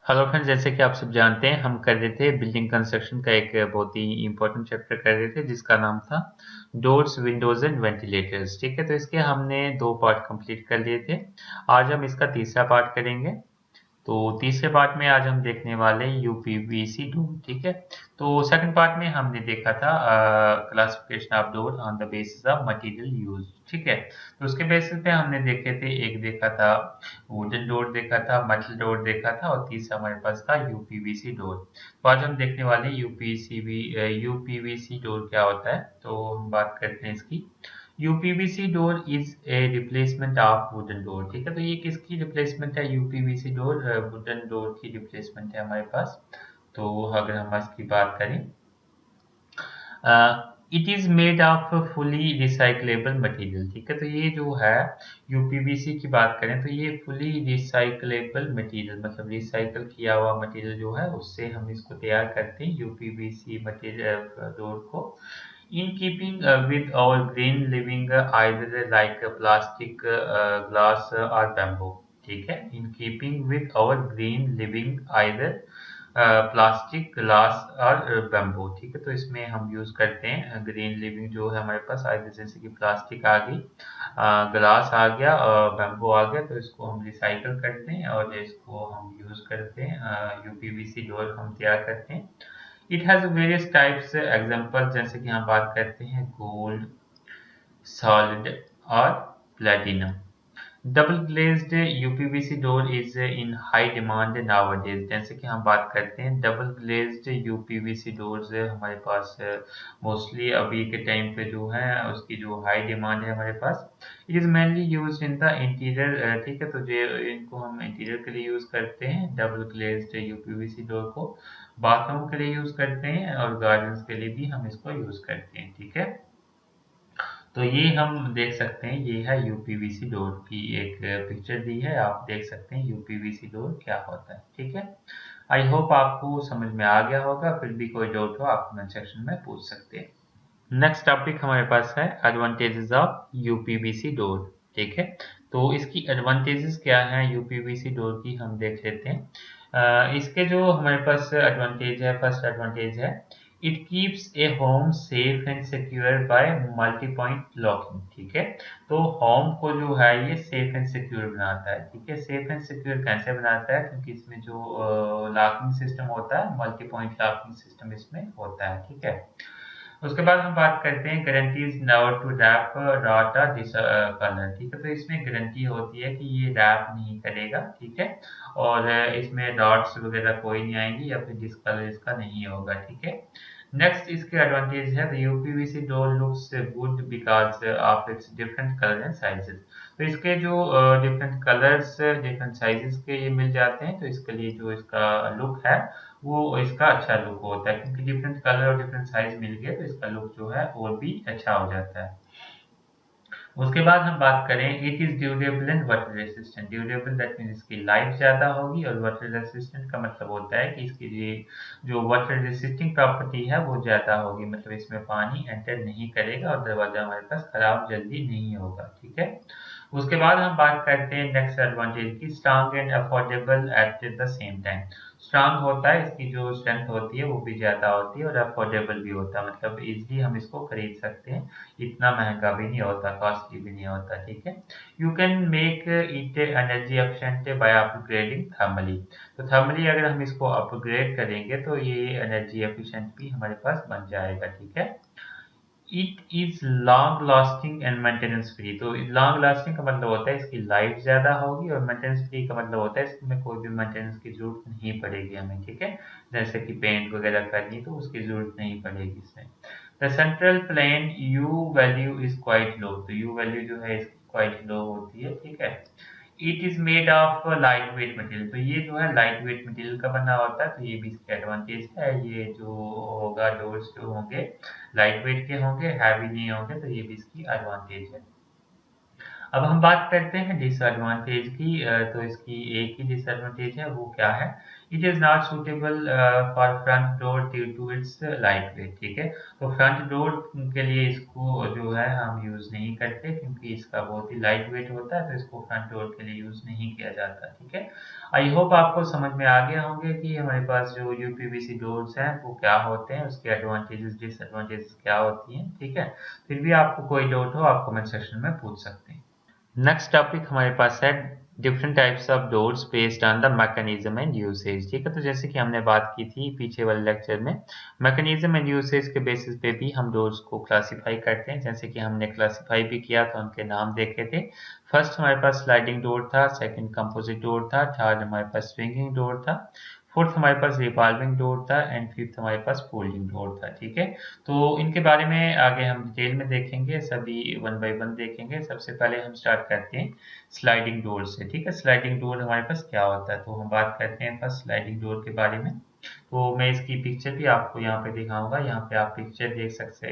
Hello friends, जैसे कि आप सब जानते हैं हम कर रहे थे बिल्डिंग कंस्ट्रक्शन का एक बहुत ही इंपॉर्टेंट चैप्टर कर रहे थे जिसका नाम था डोर्स विंडोज एंड वेंटिलेटर्स। ठीक है, तो इसके हमने 2 पार्ट कंप्लीट कर लिए थे। आज हम इसका तीसरा पार्ट करेंगे। तो तीसरे पार्ट में आज हम देखने वाले यूपीवीसी डोर। ठीक है, तो सेकंड पार्ट में हमने देखा था classification of door on the basis of material use. ठीक है, तो उसके बेसिस पे हमने देखे थे, एक देखा था वुडन डोर, देखा था मेटल डोर, देखा था, और तीसरा हमारे पास था यूपीवीसी डोर। तो आज हम देखने वाले यूपीवीसी डोर क्या होता है। तो हम बात करते हैं इसकी। UPVC door is a replacement of wooden door. ठीक है, तो ये किसकी रिप्लेसमेंट है? यूपीवीसी डोर वुडन डोर की रिप्लेसमेंट है हमारे पास। तो अगर हम इसकी बात करें, it is made of fully recyclable material. ठीक है, तो ये जो है यूपीवीसी की बात करें तो ये फुली रिसाइकलेबल मटेरियल, मतलब रिसाइकल किया हुआ मटेरियल जो है उससे हम इसको तैयार करते हैं यूपीवीसी मटेरियल डोर को। In keeping with our green living, either like plastic, glass or bamboo। ठीक है, in keeping with our green living, either plastic, glass और बैम्बू। ठीक है, तो इसमें हम यूज करते हैं ग्रीन लिविंग जो है हमारे पास, आगे जैसे कि प्लास्टिक आ गई, ग्लास आ गया और बैम्बू आ गया, तो इसको हम रिसाइकल करते हैं और इसको हम यूज करते हैं, यूपीवीसी डोर हम तैयार करते हैं। It has various types example, जैसे कि हम बात करते हैं गोल्ड, सॉलिड और platinum. Double glazed UPVC door is in high demand nowadays. जैसे कि हम बात करते हैं डबल ग्लेज्ड यूपीवीसी डोर्स हमारे पास मोस्टली अभी के टाइम पे जो है उसकी जो हाई डिमांड है हमारे पास। It is mainly used in the interior. ठीक है, तो जो इनको हम इंटीरियर के लिए यूज करते हैं डबल ग्लेज्ड यूपीवीसी डोर को, बाथरूम के लिए यूज करते हैं और गार्डन्स के लिए भी हम इसको यूज करते हैं। ठीक है, तो ये हम देख सकते हैं, ये है यूपीवीसी डोर की एक पिक्चर दी है, आप देख सकते हैं यूपीवीसी डोर क्या होता है। ठीक है, आई होप आपको समझ में आ गया होगा। फिर भी कोई डाउट हो आप कमेंट सेक्शन में पूछ सकते हैं। नेक्स्ट टॉपिक हमारे पास है एडवांटेजेस ऑफ यूपीवीसी डोर। ठीक है, तो इसकी एडवांटेजेस क्या हैं यूपीवीसी डोर की, हम देख लेते हैं। इसके जो हमारे पास एडवांटेज है, फर्स्ट एडवांटेज है it keeps a home safe and secure by multi point locking. ठीक है, तो होम को जो है ये सेफ एंड सिक्योर बनाता है। ठीक है, सेफ एंड सिक्योर कैसे बनाता है? क्योंकि इसमें जो लॉकिंग सिस्टम होता है, मल्टी पॉइंट लॉकिंग सिस्टम इसमें होता है। ठीक है, उसके बाद हम बात करते हैं guarantees never to wrap data this colour. ठीक है, तो इसमें गारंटी होती है कि ये रैप नहीं करेगा। ठीक है, और इसमें डॉट्स वगैरह कोई नहीं आएंगी या फिर डिसकलर इसका नहीं होगा। ठीक है, नेक्स्ट इसके एडवांटेज है the UPVC door looks good because of its different colour and sizes. तो इसके जो डिफरेंट कलर्स, डिफरेंट साइजेस के ये मिल जाते हैं, तो इसके लिए जो इसका लुक है वो इसका अच्छा लुक होता है, क्योंकि डिफरेंट कलर और डिफरेंट साइज मिल गए तो इसका लुक जो है और भी अच्छा हो जाता है। उसके बाद हम बात करें it is durable and water resistant. Durable that means इसकी लाइफ ज्यादा होगी, और वाटर रेसिस्टेंट का मतलब होता है कि इसकी जो वाटर रेसिस्टिंग प्रॉपर्टी है वो ज्यादा होगी, मतलब इसमें पानी एंटर नहीं करेगा और दरवाजा हमारे पास खराब जल्दी नहीं होगा। ठीक है, उसके बाद हम बात करते हैं नेक्स्ट एडवांटेज की, strong and affordable at the same time. Strong होता है, इसकी जो स्ट्रेंथ होती है वो भी ज्यादा होती है, और अफोर्डेबल भी होता है, मतलब इजीली हम इसको खरीद सकते हैं, इतना महंगा भी नहीं होता, कॉस्टली भी नहीं होता। ठीक है, you can make it energy efficient by upgrading thermally. तो थर्मली अगर हम इसको अपग्रेड करेंगे तो ये एनर्जी एफिशिएंट भी हमारे पास बन जाएगा। ठीक है, it is long lasting and maintenance free. तो लॉन्ग लास्टिंग का मतलब होता है इसकी लाइफ ज्यादा होगी, और मेंटेनेंस फ्री का मतलब होता है इसमें कोई भी मेंटेनेंस की जरूरत नहीं पड़ेगी हमें। ठीक है, जैसे कि पेंट वगैरह करनी तो उसकी जरूरत नहीं पड़ेगी इसमें। The central plane U value is quite low. तो यू वैल्यू जो है इसकी क्वाइट लो होती है। ठीक है, it is made of light weight material. तो ये जो है लाइट वेट मटेरियल का बना होता है, तो ये भी इसका एडवांटेज है। ये जो होगा डोर्स जो होंगे लाइट वेट के होंगे, हैवी नहीं होंगे, तो ये भी इसकी एडवांटेज है। अब हम बात करते हैं डिसएडवांटेज की। तो इसकी एक ही डिसएडवांटेज है, वो क्या है? It is not suitable for front door due to its light weight. ठीक है, तो फ्रंट डोर के लिए इसको जो है हम यूज़ नहीं करते, क्योंकि इसका बहुत ही लाइट वेट होता है, तो इसको फ्रंट डोर के लिए यूज़ नहीं किया जाता। ठीक है, आई होप आपको समझ में आ गया होंगे कि हमारे पास जो यूपीवीसी डोर्स हैं वो क्या होते हैं, उसके एडवांटेजेस डिसएडवांटेजेस क्या होती हैं। ठीक है, फिर भी आपको कोई डाउट हो आप कमेंट सेक्शन में पूछ सकते हैं। नेक्स्ट टॉपिक हमारे पास है different types of doors based on the mechanism and usage. ठीक है, तो जैसे कि हमने बात की थी पीछे वाले लेक्चर में, मैकेनिज्म एंड यूसेज के बेसिस पे भी हम डोर्स को क्लासिफाई करते हैं। जैसे कि हमने क्लासिफाई भी किया तो उनके नाम देखे थे। फर्स्ट हमारे पास स्लाइडिंग डोर था, सेकंड कंपोजिट डोर था, थर्ड हमारे पास स्विंगिंग डोर था, फोर्थ हमारे पास रिवॉल्विंग डोर था एंड फिफ्थ हमारे पास फोल्डिंग डोर था। ठीक है, तो इनके बारे में आगे हम डिटेल में देखेंगे, सभी वन बाय वन देखेंगे। सबसे पहले हम स्टार्ट करते हैं स्लाइडिंग डोर से। ठीक है, स्लाइडिंग डोर हमारे पास क्या होता है, तो हम बात करते हैं फर्स्ट स्लाइडिंग डोर के बारे में। तो मैं इसकी पिक्चर भी आपको यहाँ पे दिखाऊंगा, यहाँ पे आप पिक्चर देख सकते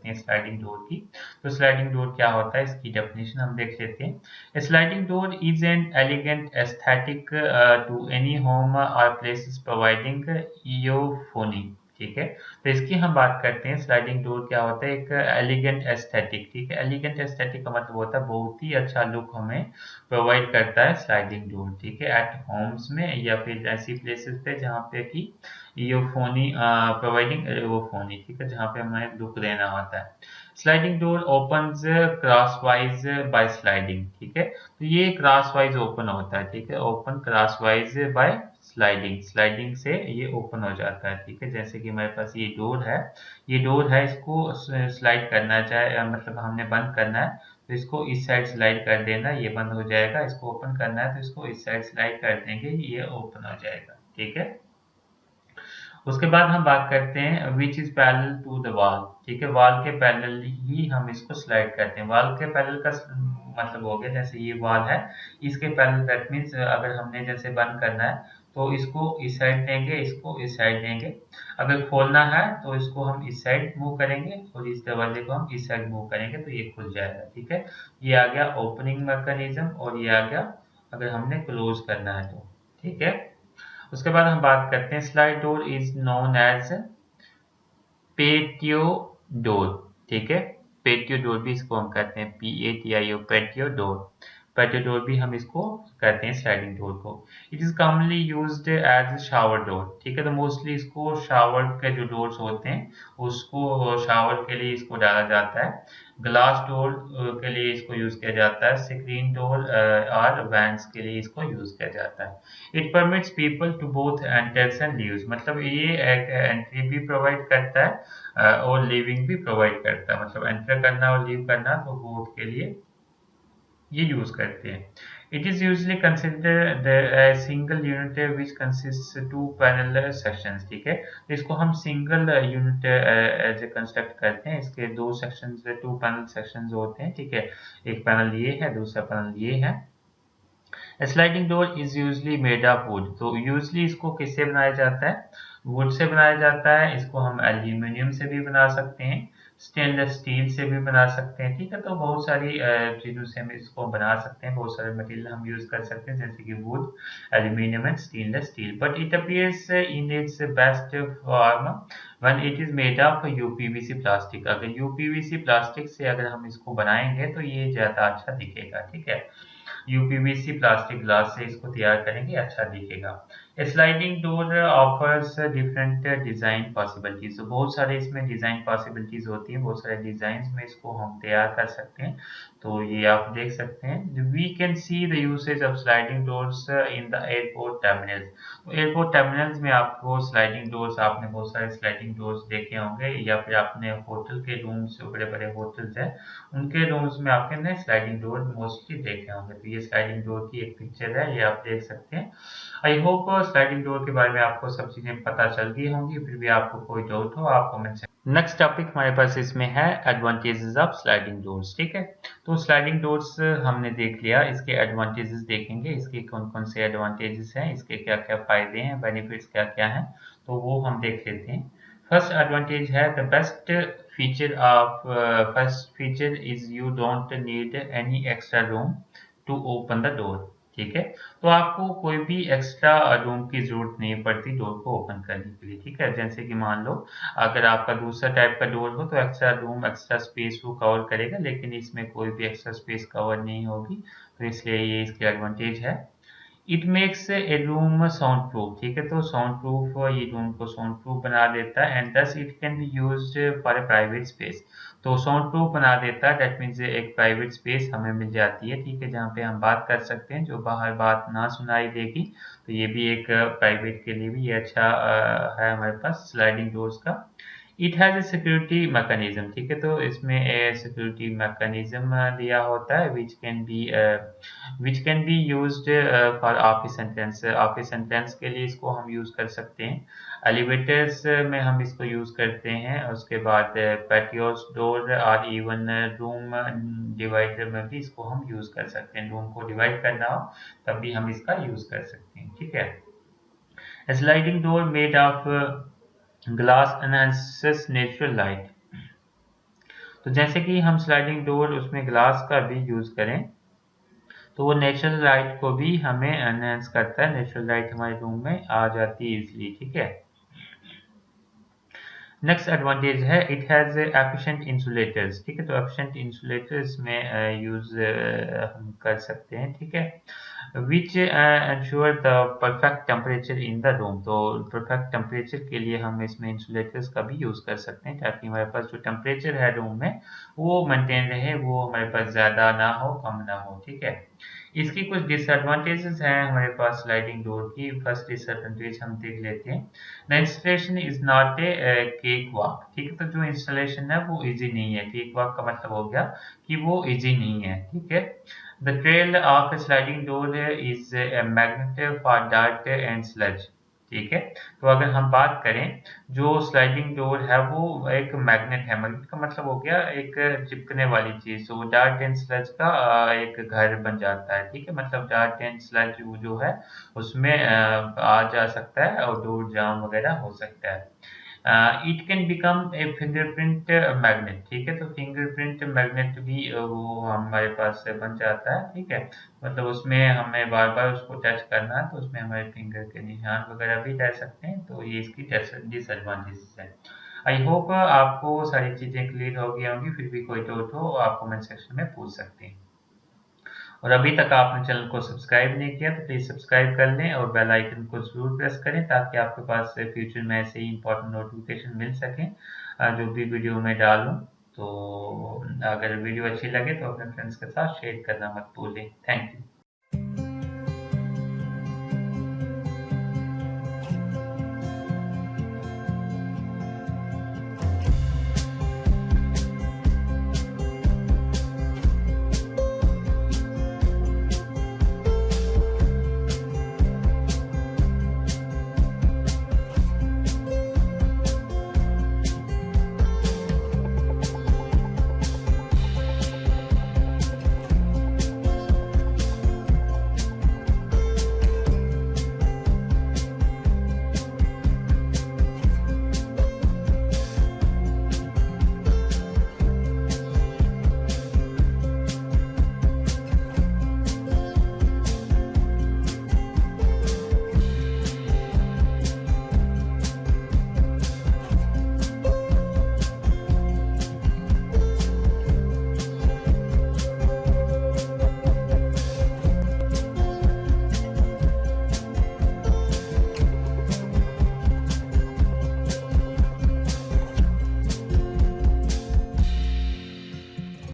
हैं स्लाइडिंग डोर की। तो स्लाइडिंग डोर क्या होता है, इसकी डेफिनेशन हम देख लेते हैं। Sliding door is an elegant aesthetic to any home और प्लेसेस प्रोवाइडिंग इयोफोनी। ठीक है, तो इसकी हम बात करते हैं स्लाइडिंग डोर क्या होता है, एक एलिगेंट एस्थेटिक। ठीक है, एलिगेंट एस्थेटिक का मतलब होता है बहुत ही अच्छा लुक हमें प्रोवाइड करता है स्लाइडिंग डोर। ठीक है, एट होम्स में या फिर ऐसी प्लेसेस पे जहाँ पे कि इयोफोनी प्रोवाइडिंग इयोफोनी। ठीक है, जहाँ पे हमें लुक देना होता है। Sliding door opens crosswise by sliding. ठीक है, तो ये क्रॉसवाइज ओपन होता है। ठीक है, open crosswise by sliding, sliding से ये ओपन हो जाता है। ठीक है, जैसे कि हमारे पास ये डोर है, ये डोर है, इसको स्लाइड करना चाहे मतलब हमने बंद करना है तो इसको इस साइड स्लाइड कर देना, ये बंद हो जाएगा। इसको ओपन करना है तो इसको इस साइड स्लाइड कर देंगे, ये ओपन हो जाएगा। ठीक है, उसके बाद हम बात करते हैं which is parallel to the wall. ठीक है, वॉल के पैरेलल ही हम इसको स्लाइड करते हैं। वॉल के पैरेलल का मतलब हो गया जैसे ये वॉल है, इसके पैरेलल, दैट मीन्स अगर हमने जैसे बंद करना है तो इसको इस साइड देंगे, इसको इस साइड देंगे। अगर खोलना है तो इसको हम इस साइड मूव करेंगे और इस दरवाजे को हम इस साइड मूव करेंगे तो ये खुल जाएगा। ठीक है, ये आ गया ओपनिंग मैकेनिज्म और ये आ गया अगर हमने क्लोज करना है तो। ठीक है, उसके बाद हम बात करते हैं slide door is known as patio door. ठीक है, पेटियो डोर भी इसको हम कहते हैं, PATIO, patio door. Patio door भी हम इसको कहते हैं स्लाइडिंग डोर को। It is commonly used as shower door. ठीक है, तो मोस्टली इसको शावर के जो डोर्स होते हैं उसको शावर के लिए इसको डाला जाता है। ग्लास डोर के लिए इसको यूज किया जाता है। स्क्रीन डोर और वैंस के लिए इसको यूज किया जाता है। It permits people to both enters and leaves, मतलब ये एक एंट्री भी प्रोवाइड करता है और लिविंग भी प्रोवाइड करता है, मतलब एंटर करना और लीव करना तो बोथ के लिए ये यूज करते हैं। It is usually consider single unit which consist two panel sections. ठीक है, तो इसको हम single unit as a construct करते हैं। इसके दो सेक्शंस, टू पैनल सेक्शंस होते हैं। ठीक है, एक पैनल ये है, दूसरा पैनल ये है। Sliding door is usually made of would, तो यूजली इसको किससे बनाया जाता है, वुड से बनाया जाता है। इसको हम एल्यूमिनियम से भी बना सकते हैं, स्टेनलेस स्टील से भी बना सकते हैं। ठीक है, तो बहुत सारी चीज़ों से हम इसको बना सकते हैं, बहुत सारे मटेरियल हम यूज कर सकते हैं जैसे कि would, aluminium and stainless steel. But it appears in its best form when it is made of UPVC plastic. अगर यूपीवीसी प्लास्टिक से अगर हम इसको बनाएंगे तो ये ज़्यादा अच्छा दिखेगा। ठीक है, यूपीवीसी प्लास्टिक ग्लास से इसको तैयार करेंगे, अच्छा दिखेगा। Sliding door offers different design possibilities, तो बहुत सारे इसमें डिजाइन पॉसिबिलिटीज होती हैं, बहुत सारे डिजाइन में इसको हम तैयार कर सकते हैं। तो ये आप देख सकते हैं, we can see the usage of sliding doors in the airport terminals. तो एयरपोर्ट टर्मिनल्स में आपको स्लाइडिंग डोर्स, आपने बहुत सारे स्लाइडिंग डोर्स देखे होंगे, या फिर आपने होटल के रूम्स, जो बड़े बड़े होटल्स हैं उनके रूम्स में आपने स्लाइडिंग डोर मोस्टली देखे होंगे। तो ये स्लाइडिंग डोर की एक पिक्चर है, ये आप देख सकते हैं। आई होप स्लाइडिंग डोर के बारे में आपको सब चीजें पता चल गई होंगी, फिर भी आपको कोई डाउट हो आप कमेंट से। नेक्स्ट टॉपिक हमारे पास इसमें है एडवांटेजेस ऑफ स्लाइडिंग डोर्स। ठीक है, तो स्लाइडिंग डोर्स हमने देख लिया, इसके एडवांटेजेस देखेंगे, इसके कौन कौन से एडवांटेजेस हैं, इसके क्या क्या फायदे हैं, बेनिफिट्स क्या क्या हैं, तो वो हम देख लेते हैं। फर्स्ट एडवांटेज है the best first feature is you don't need any extra room to open the door. ठीक है, तो आपको कोई भी एक्स्ट्रा रूम की जरूरत नहीं पड़ती डोर को ओपन करने के लिए। ठीक है, जैसे कि मान लो अगर आपका दूसरा टाइप का डोर हो तो एक्स्ट्रा रूम एक्स्ट्रा स्पेस वो कवर करेगा, लेकिन इसमें कोई भी एक्स्ट्रा स्पेस कवर नहीं होगी, तो इसलिए ये इसकी एडवांटेज है। It makes a room sound proof. ठीक है, तो साउंड प्रूफ ये रूम को साउंड प्रूफ बना देता है and thus it can be used for a private space. तो साउंड प्रूफ बना देता है, दैट मीन्स एक प्राइवेट स्पेस हमें मिल जाती है। ठीक है, जहाँ पे हम बात कर सकते हैं, जो बाहर बात ना सुनाई देगी, तो ये भी एक प्राइवेट के लिए भी ये अच्छा है हमारे पास स्लाइडिंग डोर्स का। It has a security mechanism. ठीक है, तो इसमें सिक्योरिटी मैकेनिज्म दिया होता है which can be used for office entrance. Office entrance के लिए इसको हम यूज़ कर सकते हैं, एलिवेटर्स में हम इसको यूज़ करते हैं, उसके बाद पैटियोस डोर और इवन रूम डिवाइडर में भी इसको हम यूज़ कर सकते हैं। रूम को डिवाइड करना हो तब भी हम इसका यूज़ कर सकते हैं। ठीक है, sliding door made of glass enhances natural light. तो जैसे कि हम स्लाइडिंग डोर उसमें ग्लास का भी यूज करें तो वो नेचुरल लाइट को भी हमें एनहांस करता है, नेचुरल लाइट हमारे रूम में आ जाती है इजिली। ठीक है, नेक्स्ट एडवांटेज है इट हैज एफिशिएंट इंसुलेटर्स। ठीक है, तो एफिशिएंट इंसुलेटर्स में यूज हम कर सकते हैं। ठीक है, which ensure the perfect temperature in the room. तो परफेक्ट टेम्परेचर के लिए हम इसमें इंसुलेटर्स का भी यूज़ कर सकते हैं, ताकि हमारे पास जो टेम्परेचर है रूम में वो मेंटेन रहे, वो हमारे पास ज़्यादा ना हो कम ना हो। ठीक है, इसकी कुछ डिसएडवांटेजेस हैं हमारे पास स्लाइडिंग डोर की। फर्स्ट डिसएडवांटेज हम देख लेते हैं, the installation is not a cake walk. ठीक है, तो जो इंस्टॉलेशन है वो इजी नहीं है। केक वॉक का मतलब हो गया कि वो इजी नहीं है। ठीक है, the trail of sliding door is a magnet for dart and sludge. ठीक है, तो अगर हम बात करें जो स्लाइडिंग डोर है वो एक मैग्नेट है। मैग्नेट का मतलब हो गया एक चिपकने वाली चीज, तो डार्ट एंड स्लज का एक घर बन जाता है। ठीक है, मतलब डार्ट एंड स्लज जो है उसमें आ जा सकता है और डोर जाम वगैरह हो सकता है। It can become a fingerprint magnet. ठीक है, तो फिंगरप्रिंट मैग्नेट भी वो हमारे पास से बन जाता है। ठीक है, मतलब उसमें हमें बार बार उसको टच करना है तो उसमें हमारे फिंगर के निशान वगैरह भी रह सकते हैं, तो ये इसकी डिसएडवांटेजेस है। आई होप आपको सारी चीज़ें क्लियर हो गई होंगी, फिर भी कोई डाउट हो आप कमेंट सेक्शन में पूछ सकते हैं। और अभी तक आपने चैनल को सब्सक्राइब नहीं किया तो प्लीज़ सब्सक्राइब कर लें और बेल आइकन को ज़रूर प्रेस करें, ताकि आपके पास फ्यूचर में ऐसे ही इंपॉर्टेंट नोटिफिकेशन मिल सकें जो भी वीडियो में डालूं। तो अगर वीडियो अच्छी लगे तो अपने फ्रेंड्स के साथ शेयर करना मत भूलें। Thank you.